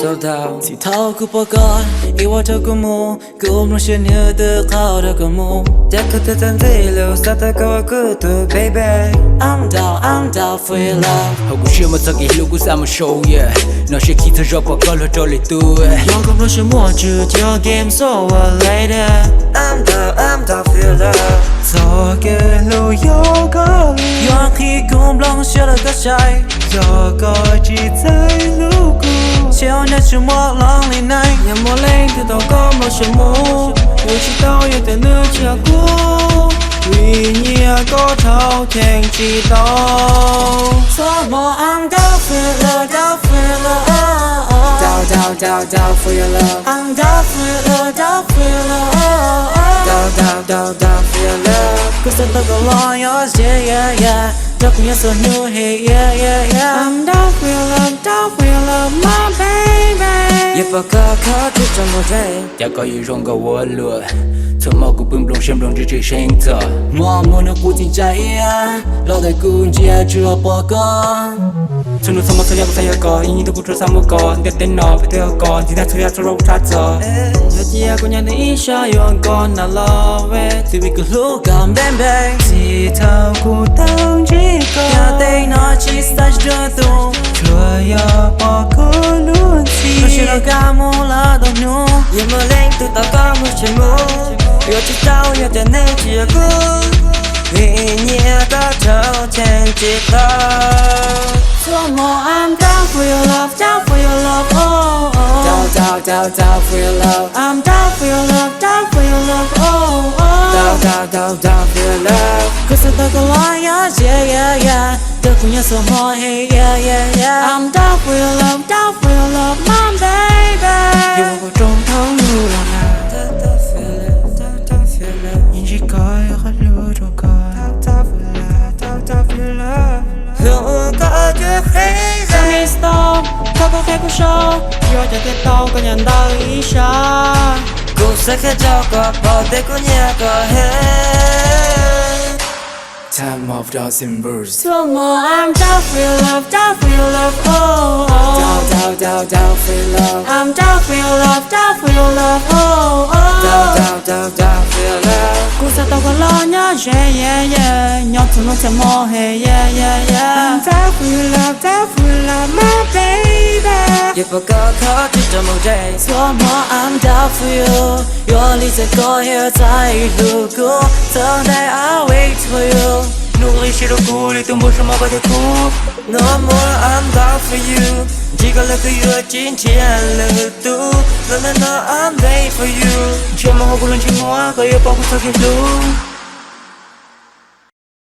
so down สิเท่ากูปกอนอีว่าเธอกูมูกูไม่ใช่เนื้อตัวเขาเธอกูมูจะคือเธอทันทีแล้วสัตว์ก็ว่ากูตัว baby I'm down for your love 好故事么这个路กูสามารถ show yeah 那些其他人不搞了这里多有个不是默剧就 game so later I'm down for your love 这个路有个有khi cũng lòng sẽ là tất chạy 有个只在路过 chiều nay chưa mua lòng lên này nhà mua lên từ đầu có một chuyện mù người chỉ tao yêu từ nước chia cũ vì nhia có thâu thành chỉ tao so more I'm down for love down for love down for your love I'm down for love down for love down for your love cứ sẽ tao có lo yours yeah Đọc nhớ so new hey yeah I'm down for your love my baby 也不可靠就这么对价格也容个我了从毛骨本不生不只只选择我们的不停在呀老的故事只有报告从头从毛从两个三个一都不出三个你电脑不得个今天出来做肉叉子有几个年的一下用过那老味只为个路感 baby 几头骨当几个要得那起三十度这要把个路不是那感冒了都牛也没领都到感冒全部有知道有点能结果为你的头前知道 So more I'm down for your love down for your love oh down for your love I'm down for your love down for your love oh down for your love cause I don't go on yeah Được cùng nhau so more hey yeah I'm down for your love my baby yêu vào trong thấu lưu là nào nhìn chỉ coi khát lưu đâu coi down for your love Lúc có chuyện hay ra mi stop Có cái của show Yo cho thế tao có nhận đau ý xa Cũng sẽ khá cho có bảo tế của nhà có hết Time of December So more I'm down for your love oh down for your love I'm down for your love oh down for your love Cũng sẽ tao có lo nhớ yeah Nhóc thằng nó sẽ mò hey yeah I'm down for your love my baby If I got caught in the mood So more I'm down for you Your leads are go here tại路过 Someday I'll wait for you 努力写的鼓励，都没什么不得哭。 No more I'm down for you 几个人可以今天了都 No I'm ready for you 全部好不论情况，可以保护这条路。